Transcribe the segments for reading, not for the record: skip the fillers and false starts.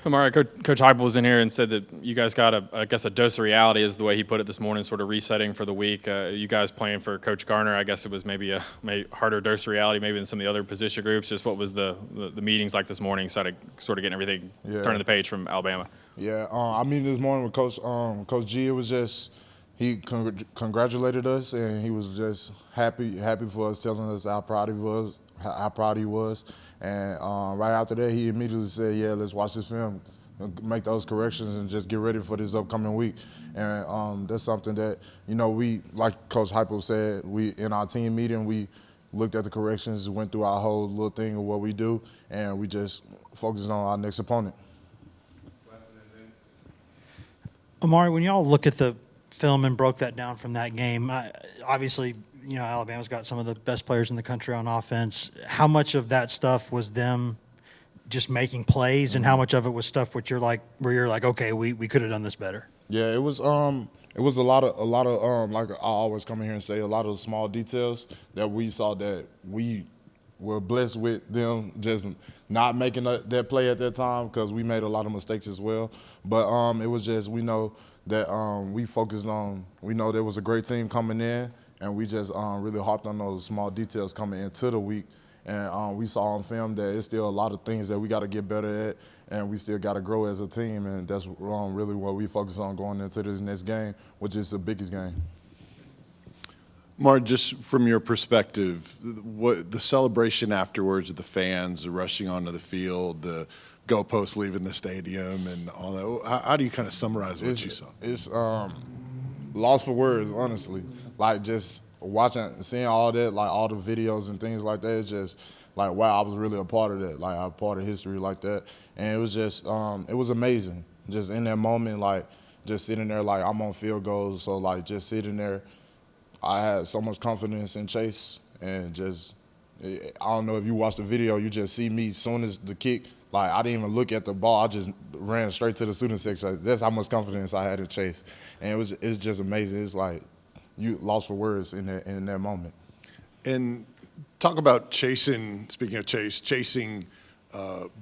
Omari, Coach Heupel was in here and said that you guys got I guess a dose of reality is the way he put it this morning, sort of resetting for the week. You guys playing for Coach Garner, I guess it was maybe a harder dose of reality maybe than some of the other position groups. Just what was the meetings like this morning, sort of getting everything, turning the page from Alabama? Yeah, I mean this morning with Coach G, it was just he congratulated us and he was just happy for us, telling us how proud he was, and right after that he immediately said, "Yeah, let's watch this film, make those corrections, and just get ready for this upcoming week." And that's something that we, like Coach Heupel said, we in our team meeting we looked at the corrections, went through our whole little thing of what we do, and we just focused on our next opponent. Omari, when y'all look at the film and broke that down from that game, obviously, Alabama's got some of the best players in the country on offense. How much of that stuff was them just making plays, and how much of it was stuff where you're like, okay, we could have done this better? Yeah, it was a lot of like I always come in here and say, a lot of small details that we saw that we were blessed with them just not making that play at that time, because we made a lot of mistakes as well. But it was just, we know that we focused on, we know there was a great team coming in, and we just really harped on those small details coming into the week. And we saw on film that it's still a lot of things that we got to get better at, and we still got to grow as a team. And that's really what we focus on going into this next game, which is the biggest game. Mark, just from your perspective, what the celebration afterwards of the fans rushing onto the field, the goalposts leaving the stadium, and all that, how do you kind of summarize what you saw? It's lost for words, honestly. Like, just seeing all that, like all the videos and things like that, it's just like, wow, I was really a part of that. Like, I'm part of history like that. And it was just, it was amazing. Just in that moment, like, just sitting there, like, I'm on field goals, so, like, just sitting there, I had so much confidence in Chase, and just, I don't know if you watch the video, you just see me as soon as the kick, like, I didn't even look at the ball, I just ran straight to the student section. That's how much confidence I had in Chase. And it's just amazing. It's like, you lost for words in that moment. And talk about chasing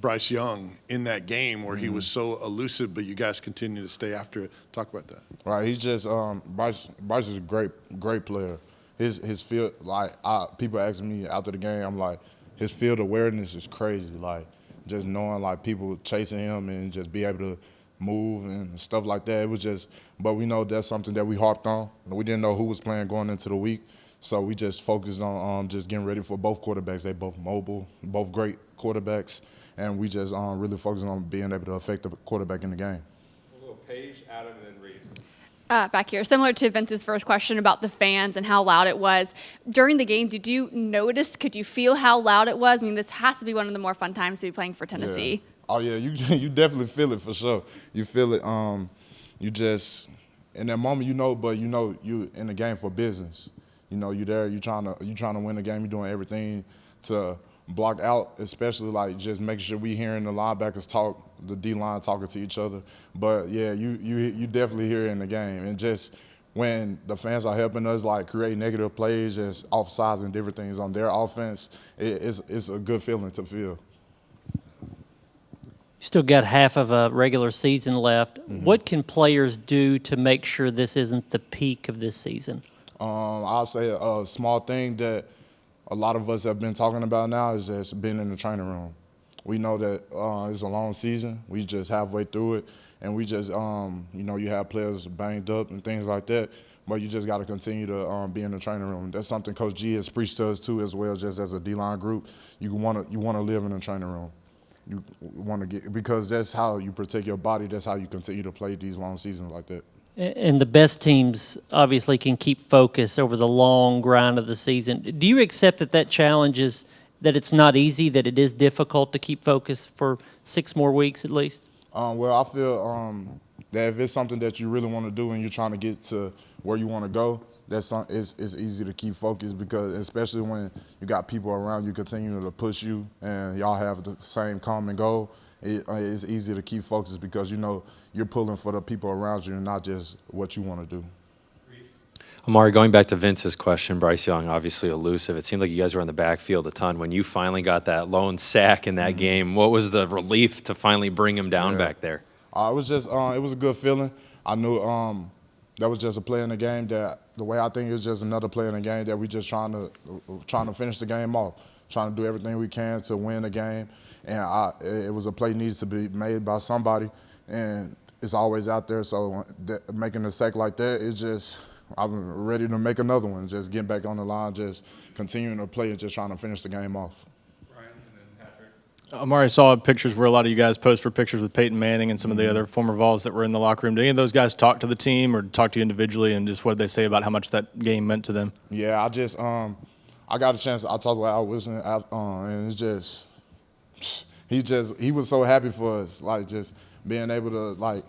Bryce Young in that game where he was so elusive, but you guys continue to stay after it. Talk about that. Right, he's just Bryce is a great player. His field, like, people asking me after the game, I'm like, his field awareness is crazy. Like, just knowing, like, people chasing him and just be able to move and stuff like that. It was just, but we know that's something that we harped on. We didn't know who was playing going into the week, so we just focused on just getting ready for both quarterbacks. They both mobile, both great quarterbacks, and we just really focused on being able to affect the quarterback in the game. We'll go Paige, Adam, and then Reese. Back here, similar to Vince's first question about the fans and how loud it was. During the game, could you feel how loud it was? I mean, this has to be one of the more fun times to be playing for Tennessee. Yeah. Oh, yeah, you definitely feel it for sure. You feel it. You just, in that moment, but you in the game for business. You there, you trying to win the game. You're doing everything to block out, especially like just making sure we hearing the linebackers talk, the D-line talking to each other. But yeah, you definitely hear it in the game. And just when the fans are helping us like create negative plays, just offsides and different things on their offense, it's a good feeling to feel. Still got half of a regular season left. Mm-hmm. What can players do to make sure this isn't the peak of this season? I'll say a small thing that a lot of us have been talking about now is just being in the training room. We know that it's a long season. We just halfway through it, and we just, you have players banged up and things like that, but you just got to continue to be in the training room. That's something Coach G has preached to us too, as well, just as a D-line group. You want to live in the training room. You want to get, because that's how you protect your body. That's how you continue to play these long seasons like that. And the best teams obviously can keep focus over the long grind of the season. Do you accept that challenge is that it's not easy, that it is difficult to keep focus for 6 more weeks at least? Well, I feel that if it's something that you really want to do and you're trying to get to where you want to go, it's easy to keep focused, because especially when you got people around you continuing to push you and y'all have the same common goal, it's easy to keep focused because you're pulling for the people around you and not just what you want to do. Omari, going back to Vince's question, Bryce Young, obviously elusive. It seemed like you guys were on the backfield a ton. When you finally got that lone sack in that game, what was the relief to finally bring him down back there? It was just, it was a good feeling. I knew that was just a play in the game that, the way I think it was just another play in the game that we just trying to finish the game off, trying to do everything we can to win the game. And it was a play needs to be made by somebody, and it's always out there. So making a sack like that is just, I'm ready to make another one. Just getting back on the line, just continuing to play and just trying to finish the game off. Omari, saw pictures where a lot of you guys post for pictures with Peyton Manning and some of the other former Vols that were in the locker room. Did any of those guys talk to the team or talk to you individually, and just what did they say about how much that game meant to them? Yeah, I just I got a chance. I talked with Al Wilson, and it's just he was so happy for us, like just being able to like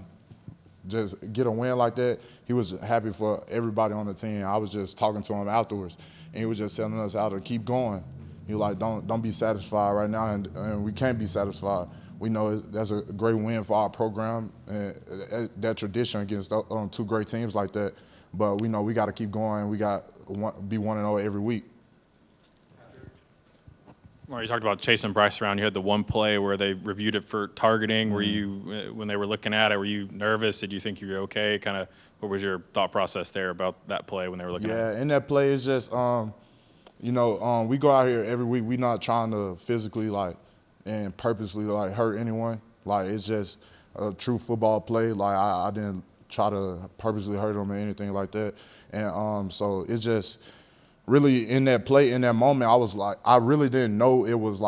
just get a win like that. He was happy for everybody on the team. I was just talking to him afterwards, and he was just telling us how to keep going. He was like, don't be satisfied right now, and we can't be satisfied. We know that's a great win for our program, and that tradition against two great teams like that. But we know we got to keep going. We got to be 1-0 every week. Well, you talked about chasing Bryce around. You had the one play where they reviewed it for targeting. Were you, when they were looking at it, were you nervous? Did you think you were okay? Kind of, what was your thought process there about that play when they were looking at it? Yeah, in that play, it's just, we go out here every week. We're not trying to physically and purposely hurt anyone. It's just a true football play. I didn't try to purposely hurt them or anything like that. And so it's just really in that play, in that moment, I really didn't know it was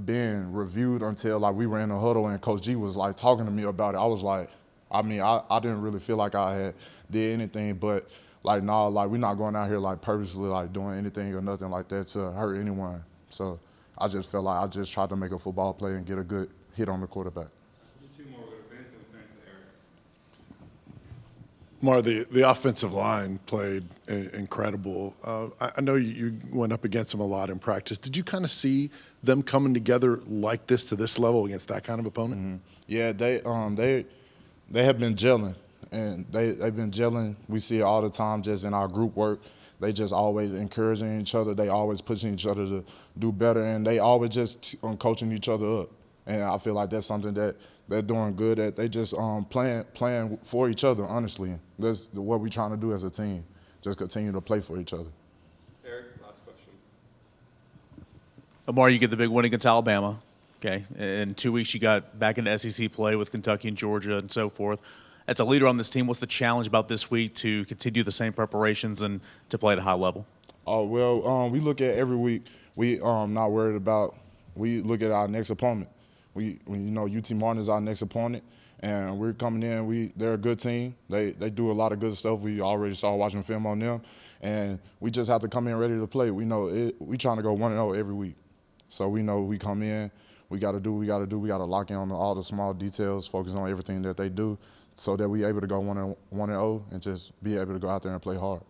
being reviewed until we were in a huddle and Coach G was talking to me about it. I was I didn't really feel like I had did anything, but we're not going out here purposely doing anything or nothing like that to hurt anyone. So I just felt like I just tried to make a football play and get a good hit on the quarterback. Mar, the offensive line played incredible. I know you went up against them a lot in practice. Did you kind of see them coming together like this to this level against that kind of opponent? Mm-hmm. Yeah, they have been gelling, and they've been gelling. We see it all the time just in our group work. They just always encouraging each other. They always pushing each other to do better, and they always just coaching each other up. And I feel like that's something that they're doing good at. They just playing for each other, honestly. That's what we're trying to do as a team, just continue to play for each other. Eric, last question. Omari, you get the big win against Alabama. Okay, in 2 weeks you got back into SEC play with Kentucky and Georgia and so forth. As a leader on this team, what's the challenge about this week to continue the same preparations and to play at a high level? Oh, well, we look at every week. We not worried about. We look at our next opponent. UT Martin is our next opponent, and we're coming in. They're a good team. They do a lot of good stuff. We already saw watching film on them, and we just have to come in ready to play. We know we trying to go 1-0 every week, so we know we come in. We got to do what we got to do. We got to lock in on all the small details, focus on everything that they do, so that we able to go 1-0 and just be able to go out there and play hard.